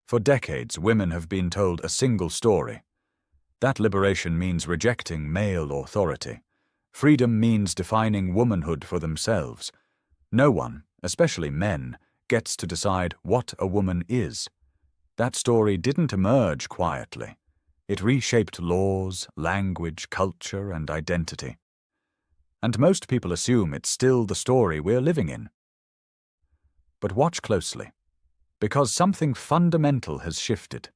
For decades, women have been told a single story. That liberation means rejecting male authority. Freedom means defining womanhood for themselves. No one, especially men, gets to decide what a woman is. That story didn't emerge quietly. It reshaped laws, language, culture, and identity. And most people assume it's still the story we're living in. But watch closely, because something fundamental has shifted.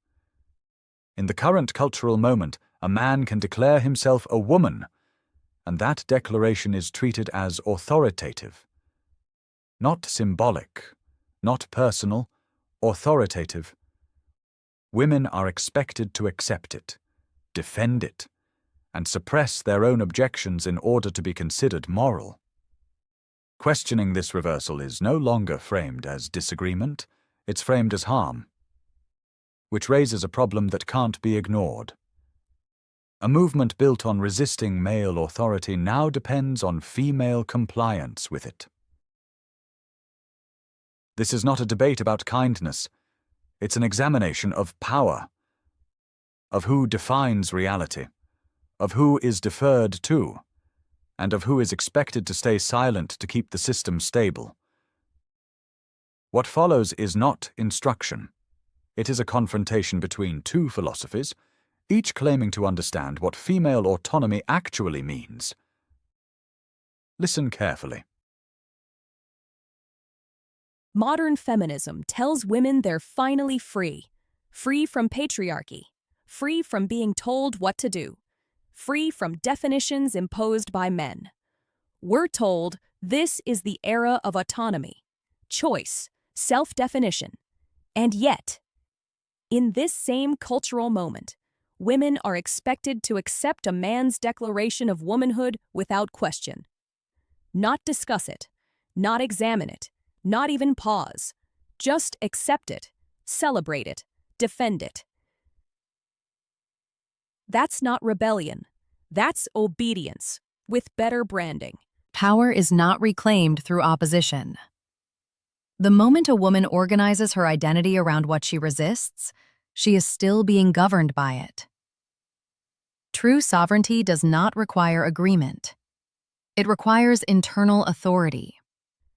In the current cultural moment, a man can declare himself a woman, and that declaration is treated as authoritative. Not symbolic, not personal, authoritative. Women are expected to accept it, defend it, and suppress their own objections in order to be considered moral. Questioning this reversal is no longer framed as disagreement, it's framed as harm, which raises a problem that can't be ignored. A movement built on resisting male authority now depends on female compliance with it. This is not a debate about kindness. It's an examination of power, of who defines reality, of who is deferred to, and of who is expected to stay silent to keep the system stable. What follows is not instruction. It is a confrontation between two philosophies, each claiming to understand what female autonomy actually means. Listen carefully. Modern feminism tells women they're finally free. Free from patriarchy. Free from being told what to do. Free from definitions imposed by men. We're told this is the era of autonomy, choice, self-definition. And yet, in this same cultural moment, women are expected to accept a man's declaration of womanhood without question. Not discuss it, not examine it, not even pause. Just accept it, celebrate it, defend it. That's not rebellion. That's obedience, with better branding. Power is not reclaimed through opposition. The moment a woman organizes her identity around what she resists, she is still being governed by it. True sovereignty does not require agreement. It requires internal authority.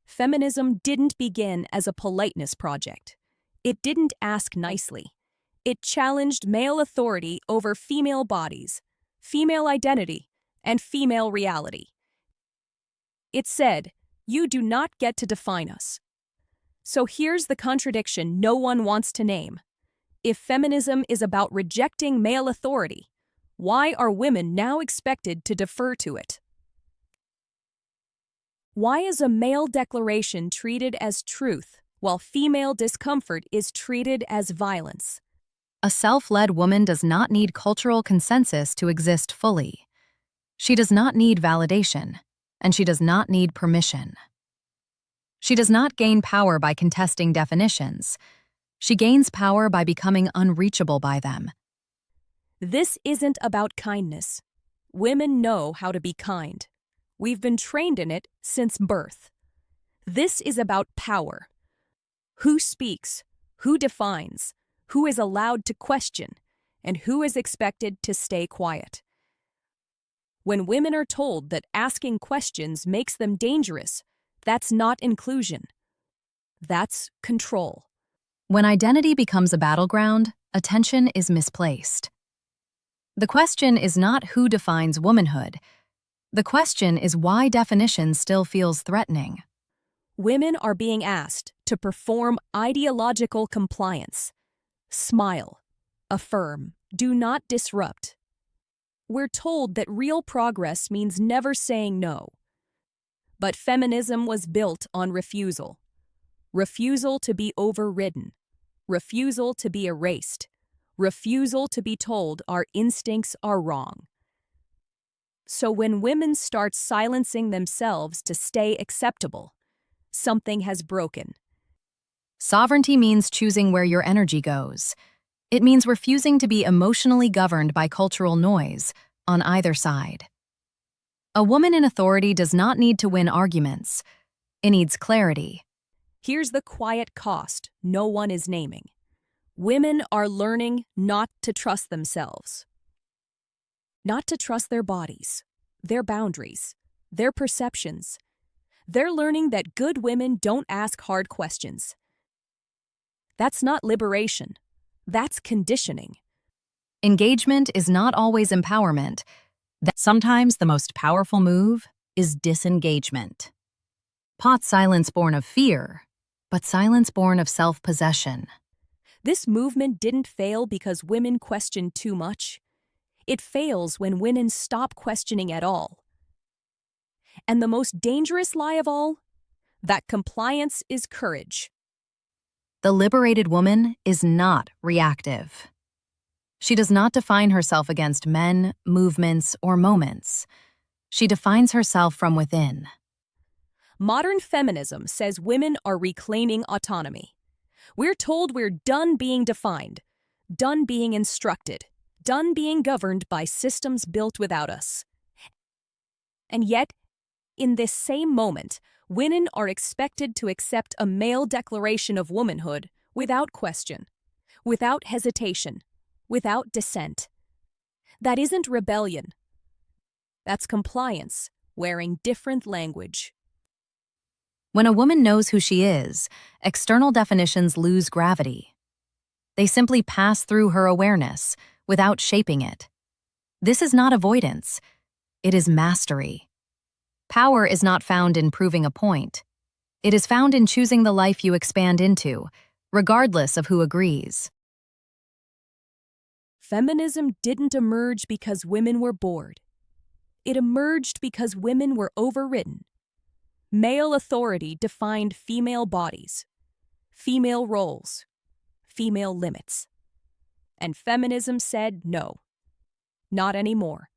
Feminism didn't begin as a politeness project. It didn't ask nicely. It challenged male authority over female bodies, female identity, and female reality. It said, "You do not get to define us." So here's the contradiction no one wants to name. If feminism is about rejecting male authority, why are women now expected to defer to it? Why is a male declaration treated as truth, while female discomfort is treated as violence? A self-led woman does not need cultural consensus to exist fully. She does not need validation, and she does not need permission. She does not gain power by contesting definitions. She gains power by becoming unreachable by them. This isn't about kindness. Women know how to be kind. We've been trained in it since birth. This is about power. Who speaks, who defines, who is allowed to question, and who is expected to stay quiet. When women are told that asking questions makes them dangerous, that's not inclusion. That's control. When identity becomes a battleground, attention is misplaced. The question is not who defines womanhood. The question is why definition still feels threatening. Women are being asked to perform ideological compliance. Smile, affirm, do not disrupt. We're told that real progress means never saying no. But feminism was built on refusal. Refusal to be overridden. Refusal to be erased. Refusal to be told our instincts are wrong. So when women start silencing themselves to stay acceptable, something has broken. Sovereignty means choosing where your energy goes. It means refusing to be emotionally governed by cultural noise on either side. A woman in authority does not need to win arguments. It needs clarity. Here's the quiet cost no one is naming. Women are learning not to trust themselves, not to trust their bodies, their boundaries, their perceptions. They're learning that good women don't ask hard questions. That's not liberation. That's conditioning. Engagement is not always empowerment. Sometimes the most powerful move is disengagement. Not silence born of fear, but silence born of self-possession. This movement didn't fail because women questioned too much. It fails when women stop questioning at all. And the most dangerous lie of all? That compliance is courage. The liberated woman is not reactive. She does not define herself against men, movements, or moments. She defines herself from within. Modern feminism says women are reclaiming autonomy. We're told we're done being defined, done being instructed, done being governed by systems built without us. And yet, in this same moment, women are expected to accept a male declaration of womanhood without question, without hesitation, without dissent. That isn't rebellion. That's compliance, wearing different language. When a woman knows who she is, external definitions lose gravity. They simply pass through her awareness without shaping it. This is not avoidance. It is mastery. Power is not found in proving a point. It is found in choosing the life you expand into, regardless of who agrees. Feminism didn't emerge because women were bored. It emerged because women were overridden. Male authority defined female bodies, female roles, female limits. And feminism said no, not anymore.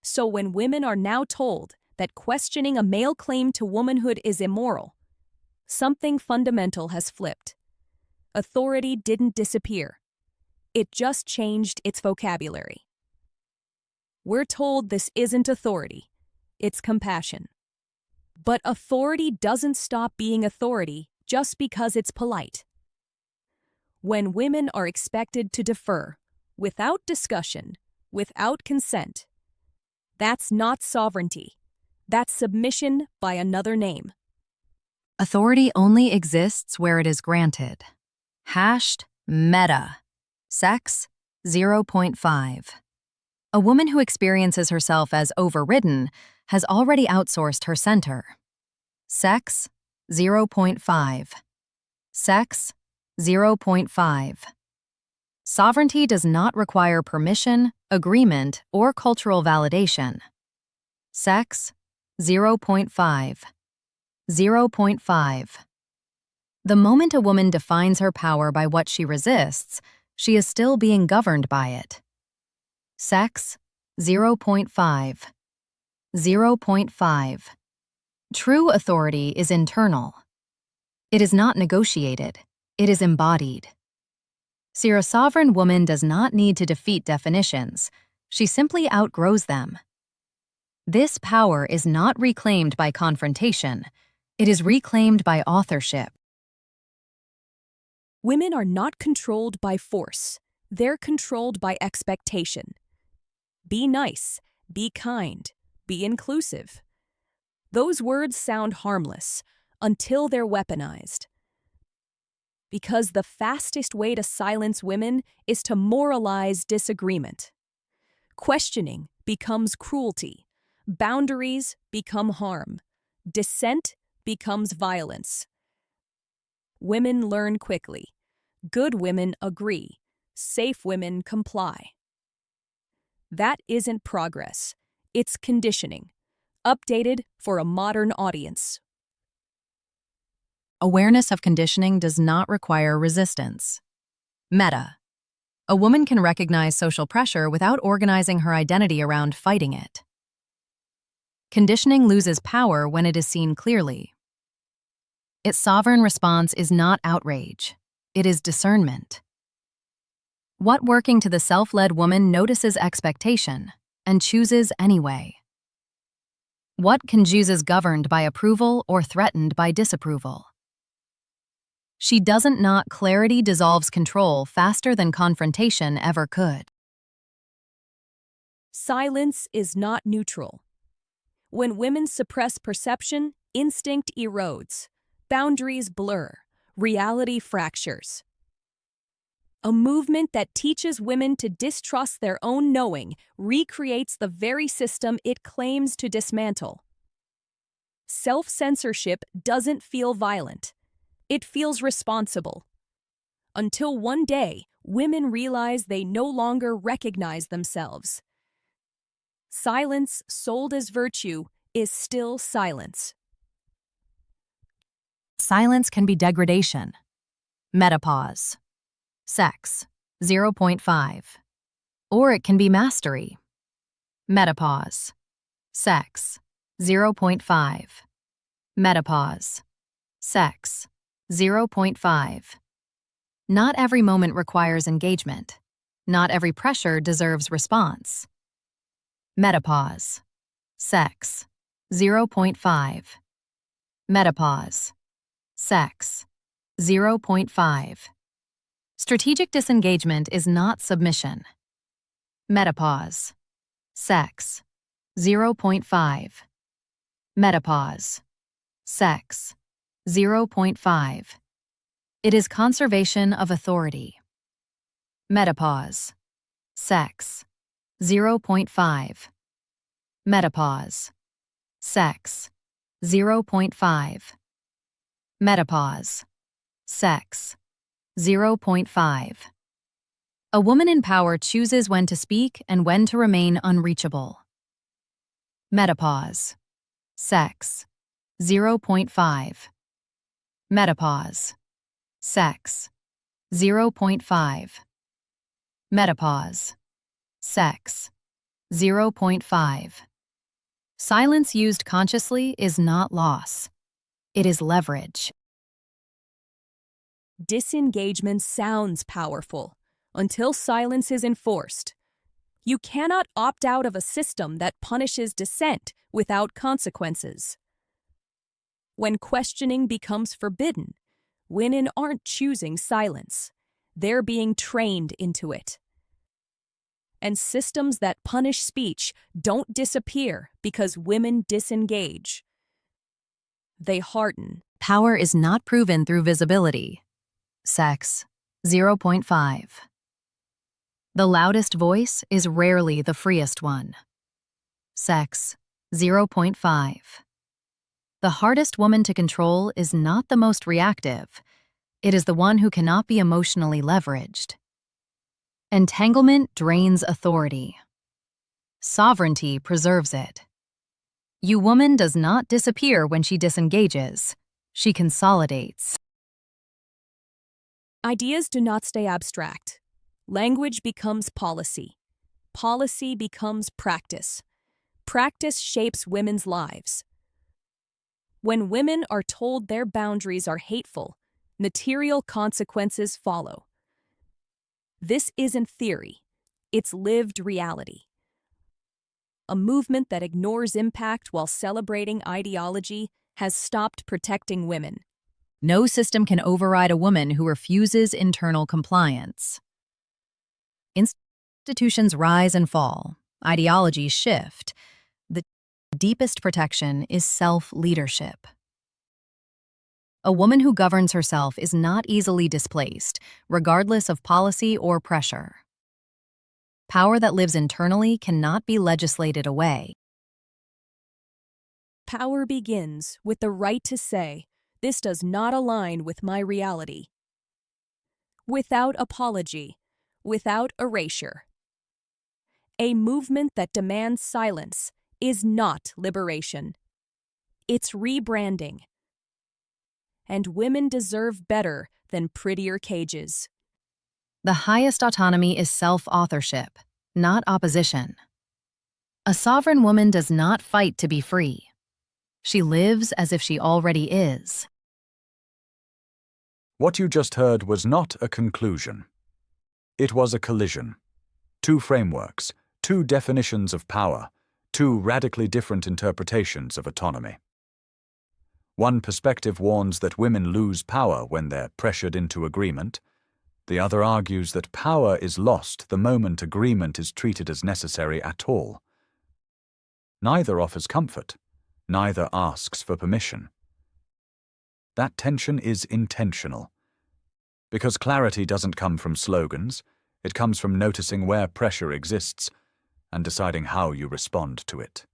So when women are now told that questioning a male claim to womanhood is immoral, something fundamental has flipped. Authority didn't disappear. It just changed its vocabulary. We're told this isn't authority, it's compassion. But authority doesn't stop being authority just because it's polite. When women are expected to defer, without discussion, without consent, that's not sovereignty. That's submission by another name. Authority only exists where it is granted. Hashed meta. Sex 0.5. A woman who experiences herself as overridden has already outsourced her center. Sex 0.5. Sex 0.5. Sovereignty does not require permission, agreement, or cultural validation. Sex 0.5. 0.5. The moment a woman defines her power by what she resists, she is still being governed by it. Sex 0.5. 0.5. True authority is internal. It is not negotiated. It is embodied. A sovereign woman does not need to defeat definitions. She simply outgrows them. This power is not reclaimed by confrontation. It is reclaimed by authorship. Women are not controlled by force. They're controlled by expectation. Be nice, be kind, be inclusive. Those words sound harmless until they're weaponized. Because the fastest way to silence women is to moralize disagreement. Questioning becomes cruelty. Boundaries become harm. Dissent becomes violence. Women learn quickly. Good women agree. Safe women comply. That isn't progress. It's conditioning, updated for a modern audience. Awareness of conditioning does not require resistance. Meta. A woman can recognize social pressure without organizing her identity around fighting it. Conditioning loses power when it is seen clearly. Its sovereign response is not outrage. It is discernment. What working to the self-led woman notices expectation and chooses anyway? What confuses governed by approval or threatened by disapproval? She doesn't not clarity dissolves control faster than confrontation ever could. Silence is not neutral. When women suppress perception, instinct erodes, boundaries blur, reality fractures. A movement that teaches women to distrust their own knowing recreates the very system it claims to dismantle. Self-censorship doesn't feel violent. It feels responsible. Until one day, women realize they no longer recognize themselves. Silence, sold as virtue, is still silence. Silence can be degradation. Metapause. Sex. 0.5. Or it can be mastery. Metapause. Sex. 0.5. Metapause. Sex. 0.5. Not every moment requires engagement. Not every pressure deserves response. Metapause. Sex. 0.5. Metapause. Sex. 0.5. Strategic disengagement is not submission. Metapause. Sex. 0.5. Metapause. Sex. 0.5. It is conservation of authority. Metapause. Sex. 0.5. Metapause. Sex. 0.5. Metapause. Sex. 0.5. A woman in power chooses when to speak and when to remain unreachable. Metapause. Sex. 0.5. Metapause. Sex. 0.5. Metapause. Sex. 0.5. Silence used consciously is not loss. It is leverage. Disengagement sounds powerful until silence is enforced. You cannot opt out of a system that punishes dissent without consequences. When questioning becomes forbidden, women aren't choosing silence. They're being trained into it. And systems that punish speech don't disappear because women disengage. They harden. Power is not proven through visibility. Sex. 0.5. The loudest voice is rarely the freest one. Sex. 0.5. The hardest woman to control is not the most reactive. It is the one who cannot be emotionally leveraged. Entanglement drains authority. Sovereignty preserves it. You woman does not disappear when she disengages. She consolidates. Ideas do not stay abstract. Language becomes policy. Policy becomes practice. Practice shapes women's lives. When women are told their boundaries are hateful, material consequences follow. This isn't theory. It's lived reality. A movement that ignores impact while celebrating ideology has stopped protecting women. No system can override a woman who refuses internal compliance. Institutions rise and fall. Ideologies shift. The deepest protection is self-leadership. A woman who governs herself is not easily displaced, regardless of policy or pressure. Power that lives internally cannot be legislated away. Power begins with the right to say, "This does not align with my reality." Without apology, without erasure. A movement that demands silence is not liberation. It's rebranding. And women deserve better than prettier cages. The highest autonomy is self-authorship, not opposition. A sovereign woman does not fight to be free. She lives as if she already is. What you just heard was not a conclusion. It was a collision. Two frameworks, two definitions of power, two radically different interpretations of autonomy. One perspective warns that women lose power when they're pressured into agreement. The other argues that power is lost the moment agreement is treated as necessary at all. Neither offers comfort. Neither asks for permission. That tension is intentional. Because clarity doesn't come from slogans, it comes from noticing where pressure exists and deciding how you respond to it.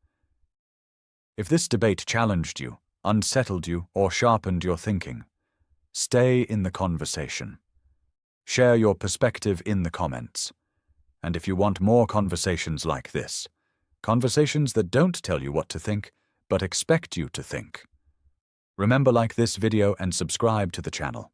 If this debate challenged you, unsettled you, or sharpened your thinking, stay in the conversation. Share your perspective in the comments. And if you want more conversations like this, conversations that don't tell you what to think, but expect you to think, remember, like this video and subscribe to the channel.